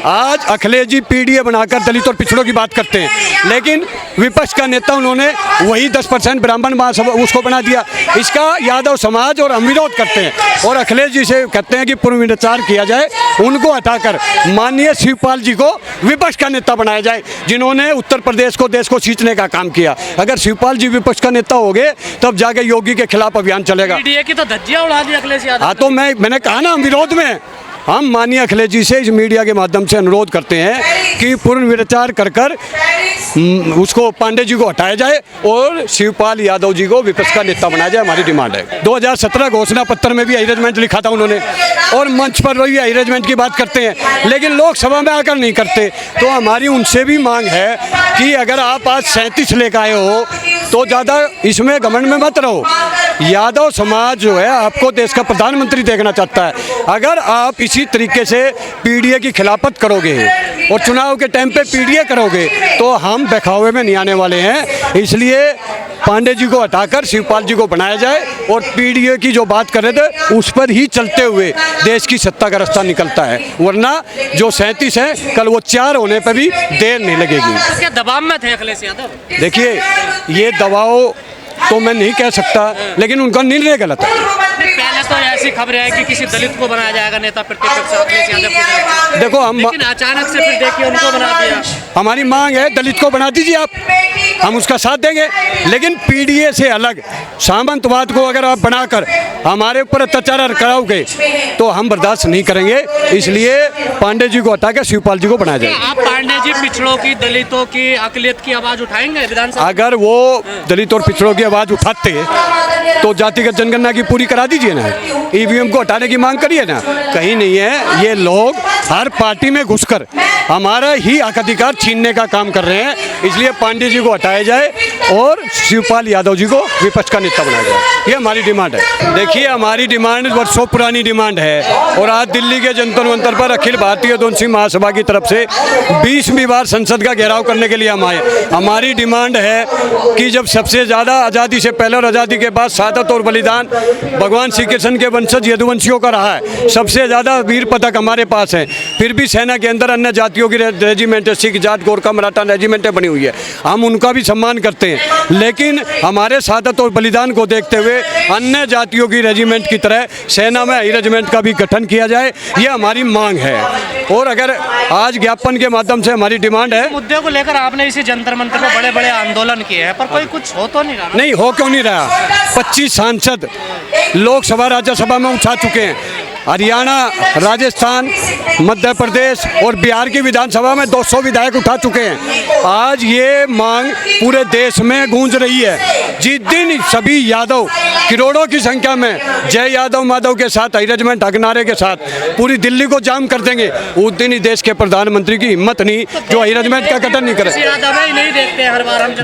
आज अखिलेश जी पीडीए बनाकर दलित और पिछड़ों की बात करते हैं, लेकिन विपक्ष का नेता उन्होंने वही 10% ब्राह्मण महासभा उसको बना दिया। इसका यादव समाज और हम विरोध करते हैं और अखिलेश जी से कहते हैं कि पुनर्विचार किया जाए, उनको हटाकर माननीय शिवपाल जी को विपक्ष का नेता बनाया जाए, जिन्होंने उत्तर प्रदेश को देश को सींचने का काम किया। अगर शिवपाल जी विपक्ष का नेता हो गए तब जाके योगी के खिलाफ अभियान चलेगा। पीडीए की तो धज्जियां उड़ा दी अखिलेश यादव। हाँ, तो मैंने कहा ना, हम विरोध में हैं। हम माननीय अखिलेश जी से इस मीडिया के माध्यम से अनुरोध करते हैं कि पुनर्विचार कर उसको पांडे जी को हटाया जाए और शिवपाल यादव जी को विपक्ष का नेता बनाया जाए। हमारी डिमांड है। 2017 घोषणा पत्र में भी अरेंजमेंट लिखा था उन्होंने और मंच पर भी अरेंजमेंट की बात करते हैं, लेकिन लोकसभा में आकर नहीं करते। तो हमारी उनसे भी मांग है कि अगर आप आज 37 लेकर आए हो तो ज़्यादा इसमें घमंड में मत रहो। यादव समाज जो है आपको देश का प्रधानमंत्री देखना चाहता है। अगर आप इसी तरीके से पीडीए की खिलाफत करोगे और चुनाव के टाइम पे पीडीए करोगे तो हम बहकावे में नहीं आने वाले हैं। इसलिए पांडे जी को हटाकर शिवपाल जी को बनाया जाए और पीडीए की जो बात कर रहे थे उस पर ही चलते हुए देश की सत्ता का रास्ता निकलता है, वरना जो 37 है कल वो 4 होने पर भी देर नहीं लगेगी। क्या दबाव में थे अखिलेश यादव? देखिए, ये दबाव तो मैं नहीं कह सकता, लेकिन उनका निर्णय गलत है। पहले तो ऐसी खबरें है कि किसी दलित को बनाया जाएगा नेता प्रतिपक्ष अखिलेश यादव की तरफ। देखो, हम लेकिन अचानक से फिर देखिए उनको बना दिया। हमारी मांग है दलित को बना दीजिए आप, हम उसका साथ देंगे, लेकिन पीडीए से अलग सामंतवाद को अगर आप बनाकर हमारे ऊपर अत्याचार कराओगे तो हम बर्दाश्त नहीं करेंगे। इसलिए पांडे जी को हटाकर शिवपाल जी को बनाया जाए। आप पांडे जी पिछड़ों की, दलितों की, अकलियत की आवाज उठाएंगे विधानसभा? अगर वो दलित और पिछड़ों की आवाज उठाते तो जातिगत जनगणना की पूरी करा दीजिए ना, ईवीएम को हटाने की मांग करिए ना। कहीं नहीं है, ये लोग हर पार्टी में घुसकर हमारा ही हक अधिकार छीनने का काम कर रहे हैं। इसलिए पांडे जी को हटाया जाए और शिवपाल यादव जी को विपक्ष का नेता बनाया जाए, ये हमारी डिमांड है। देखिए, हमारी डिमांड वर्षों पुरानी डिमांड है और आज दिल्ली के जंतर मंतर पर अखिल भारतीय दोनसी महासभा की तरफ से 20वीं बार संसद का घेराव करने के लिए हम आए। हमारी डिमांड है कि जब सबसे ज़्यादा आज़ादी से पहले और आज़ादी के बाद शहादत और बलिदान भगवान श्री कृष्ण के वंशज यदुवंशियों का रहा है, सबसे ज़्यादा वीर पदक हमारे पास है, फिर भी सेना के अंदर अन्य जातियों की रेजिमेंट, सिख जाट, गोरखा, मराठा रेजिमेंटें बनी हुई है। हम उनका भी सम्मान करते हैं, लेकिन हमारे शहादत और बलिदान को देखते हुए अन्य जातियों की रेजिमेंट की तरह सेना में हाई रेजिमेंट का भी गठन किया जाए, ये हमारी मांग है। और अगर आज ज्ञापन के माध्यम से हमारी डिमांड है, मुद्दे को लेकर आपने इसी जंतर मंतर पर बड़े बड़े आंदोलन किए हैं, पर कोई कुछ हो तो नहीं रहा? नहीं हो क्यों नहीं रहा? 25 सांसद लोकसभा राज्यसभा में उठा चुके हैं। हरियाणा, राजस्थान, मध्य प्रदेश और बिहार की विधानसभा में 200 विधायक उठा चुके हैं। आज ये मांग पूरे देश में गूंज रही है। जिस दिन सभी यादव करोड़ों की संख्या में जय यादव माधव के साथ अरेंजमेंट हकनारे के साथ पूरी दिल्ली को जाम कर देंगे, उस दिन ही देश के प्रधानमंत्री की हिम्मत नहीं जो अरेंजमेंट का गठन नहीं करे।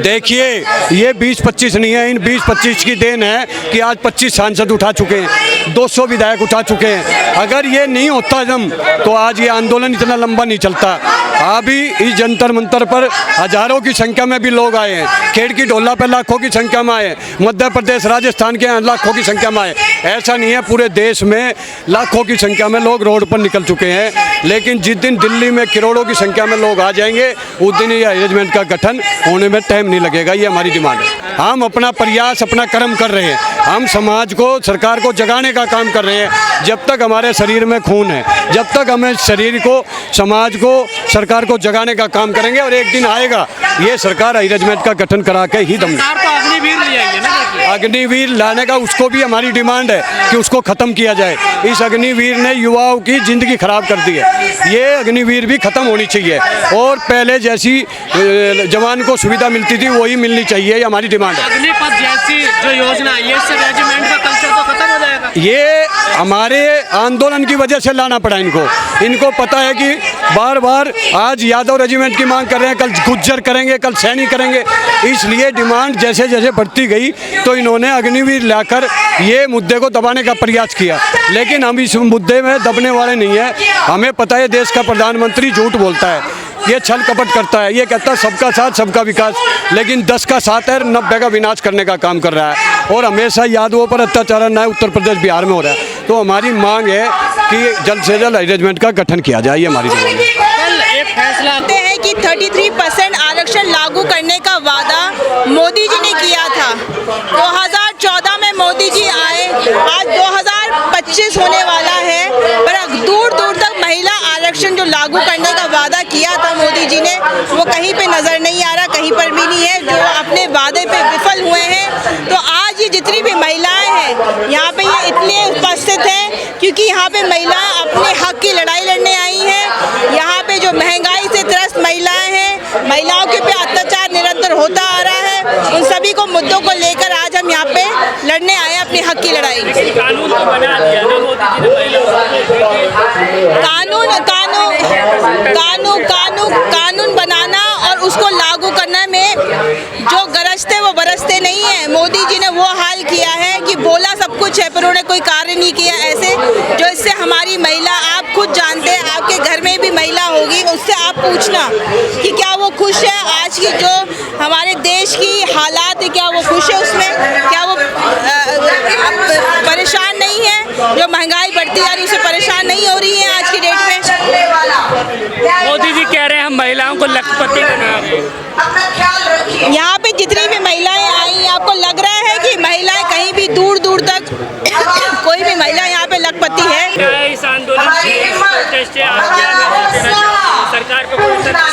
देखिए, ये 20-25 नहीं है, इन 20-25 की देन है कि आज 25 सांसद उठा चुके हैं, 200 विधायक उठा चुके हैं। अगर ये नहीं होता जम तो आज ये आंदोलन इतना लंबा नहीं चलता। अभी इस जंतर मंतर पर हजारों की संख्या में भी लोग आए हैं, खेड़ की ढोला पर लाखों की संख्या में आए, मध्य प्रदेश, राजस्थान के लाखों की संख्या में आए। ऐसा नहीं है, पूरे देश में लाखों की संख्या में लोग रोड पर निकल चुके हैं। लेकिन जिस दिन दिल्ली में करोड़ों की संख्या में लोग आ जाएंगे उस दिन ये अरेंजमेंट का गठन होने में टाइम नहीं लगेगा, ये हमारी डिमांड है। हम अपना प्रयास, अपना कर्म कर रहे हैं, हम समाज को, सरकार को जगाने का काम कर रहे हैं। जब तक हमारे शरीर में खून है, जब तक हमें शरीर को, समाज को, सरकार को जगाने का काम करेंगे और एक दिन आएगा ये सरकार अरेंजमेंट का गठन करा के ही दम। अग्निवीर लाने का उसको भी हमारी डिमांड है कि उसको खत्म किया जाए। इस अग्निवीर ने युवाओं की जिंदगी खराब कर दी है, ये अग्निवीर भी खत्म होनी चाहिए और पहले जैसी जवान को सुविधा मिलती थी वही मिलनी चाहिए, ये हमारी डिमांड है। अग्निपथ जैसी जो योजना है, इससे रेजिमेंट का कल्चर तो खत्म हो जाएगा। ये हमारे आंदोलन की वजह से लाना पड़ा इनको पता है कि बार बार आज यादव रेजिमेंट की मांग कर रहे हैं, कल गुज्जर करेंगे, कल सैनी करेंगे। इसलिए डिमांड जैसे जैसे बढ़ती गई तो इन्होंने अग्निवीर लाकर ये मुद्दे को दबाने का प्रयास किया, लेकिन हम इस मुद्दे में दबने वाले नहीं हैं। हमें पता है देश का प्रधानमंत्री झूठ बोलता है, ये छल कपट करता है, ये कहता है सबका साथ सबका विकास, लेकिन 10 का साथ है, 90 का विनाश करने का काम कर रहा है और हमेशा यादवों पर अत्याचार नया उत्तर प्रदेश, बिहार में हो रहा है। तो हमारी मांग है कि जल्द से जल्द अरेंजमेंट का गठन किया जाए, ये हमारी डिमांड है। कल एक फैसला हैं कि 33% आरक्षण लागू करने का वादा मोदी जी ने किया था। 2014 में मोदी जी आए, आज 2025 होने वाला है, पर दूर दूर तक महिला आरक्षण जो लागू करने का वादा किया था मोदी जी ने, वो कहीं पे नजर नहीं आ रहा, कहीं पर भी नहीं है। जो अपने वादे पे विफल हुए हैं। तो आज ये जितनी भी महिलाएं हैं यहाँ पे, ये इसलिए उपस्थित हैं क्योंकि यहाँ पे महिलाएं अपने हक की लड़ाई लड़ने आई हैं। यहाँ पे जो महंगाई से त्रस्त महिलाएं हैं, महिलाओं के पे अत्याचार निरंतर होता आ रहा है, उन सभी को मुद्दों को लेकर आज हम यहाँ पे लड़ने आए हैं अपने हक की लड़ाई। कानून तो बना दिया ना मोदी जी ने कानून बनाना और उसको लागू करने में जो गरजते वो बरसते नहीं है। मोदी जी ने वो हाल किया है कि बोला सब कुछ है, पर उन्होंने कोई कार्य नहीं किया ऐसे, जो इससे हमारी महिला, आप खुद जानते हैं, आपके घर में भी महिला होगी, उससे आप पूछना कि क्या वो खुश है। आज की जो हमारे देश की हालात है, क्या वो खुश है उसमें, क्या वो परेशान नहीं है। जो महंगाई बढ़ती जा रही है उससे परेशान नहीं हो रही है आज की डेट में। मोदी जी कह रहे हैं हम महिलाओं को लखपति बना रहे हैं। यहाँ पे जितनी भी महिलाएं आई, आपको लग रहा है कि महिलाएं कहीं भी दूर दूर तक कोई भी महिला यहाँ पे लखपति है? क्या है इस आंदोलन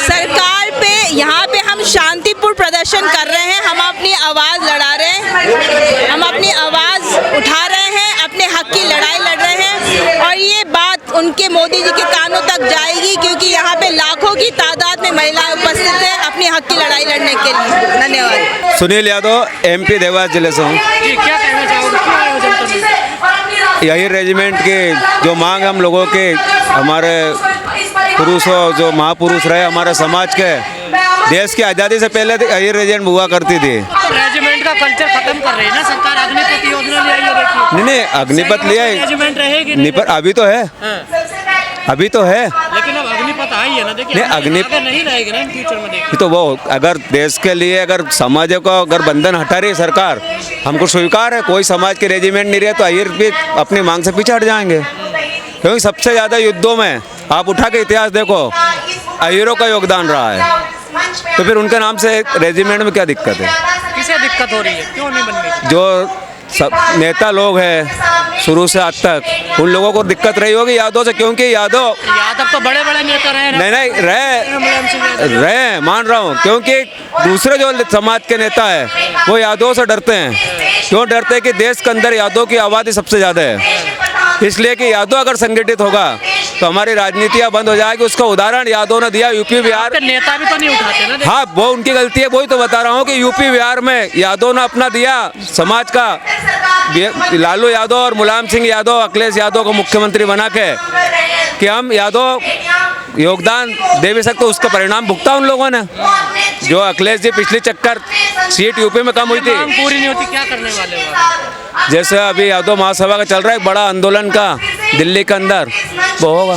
सरकार पे यहाँ पे हम शांतिपूर्ण प्रदर्शन कर रहे हैं, हम अपनी आवाज़ लड़ा रहे हैं, हम अपनी आवाज़ उठा रहे हैं, अपने हक की लड़ाई लड़ रहे हैं। और ये बात उनके मोदी जी के कानों तक जाएगी, क्योंकि यहाँ पे लाखों की तादाद में महिलाएं उपस्थित हैं अपनी हक की लड़ाई लड़ने के लिए। धन्यवाद। सुनील यादव, MP देवास जिले से हूँ। जी, क्या कहना चाहोगे, क्यों आयोजन कर रहे हैं? यही रेजिमेंट के जो मांग हम लोगों के, हमारे पुरुषों जो महापुरुष रहे हमारे समाज के, देश की आज़ादी से पहले यही रेजिमेंट हुआ करती थी। रेजिमेंट का कल्चर खत्म कर रही है ना सरकार, अग्निपथ योजना ले आई है, देखिए। नहीं, अग्निपथ लिया है, रेजिमेंट रहेगी नहीं, पर अभी तो है, अभी तो है, लेकिन अब अग्निपथ आई है ना, देखिए। नहीं, आगे नहीं रहेगी ना इन फ्यूचर में, देखिए। तो वो अगर देश के लिए, अगर समाज को अगर बंधन हटा रही है सरकार, हमको स्वीकार है। कोई समाज के रेजिमेंट नहीं रहे तो अहिर भी अपनी मांग से पीछे हट जाएंगे, क्योंकि सबसे ज़्यादा युद्धों में आप उठा के इतिहास देखो, अहिरों का योगदान रहा है। तो फिर उनके नाम से रेजिमेंट में क्या दिक्कत है? किसे दिक्कत हो रही है, क्यों नहीं बन रही? जो सब नेता लोग हैं शुरू से आज तक, उन लोगों को दिक्कत रही होगी यादव से, क्योंकि यादव तो बड़े बड़े नेता रहे। नहीं रहे मान रहा हूँ, क्योंकि दूसरे जो समाज के नेता है वो यादव से डरते हैं। क्यों डरते हैं? कि देश के अंदर यादव की आबादी सबसे ज़्यादा है, इसलिए कि यादव अगर संगठित होगा तो हमारी राजनीतियाँ बंद हो जाएगी। उसका उदाहरण यादव ने दिया यूपी बिहार। नेता भी तो नहीं उठाते ना। हाँ, वो उनकी गलती है, वही तो बता रहा हूँ कि यूपी बिहार में यादव ने अपना दिया समाज का, लालू यादव और मुलायम सिंह यादव, अखिलेश यादव को मुख्यमंत्री बना के, कि हम यादव योगदान दे भी सकते, उसका परिणाम भुगता उन लोगों ने। जो अखिलेश जी पिछली चक्कर सीट यूपी में कम हुई थी, पूरी नहीं होती, क्या करने वाले हो? जैसे अभी यादव महासभा का चल रहा है बड़ा आंदोलन का दिल्ली के अंदर, वो होगा।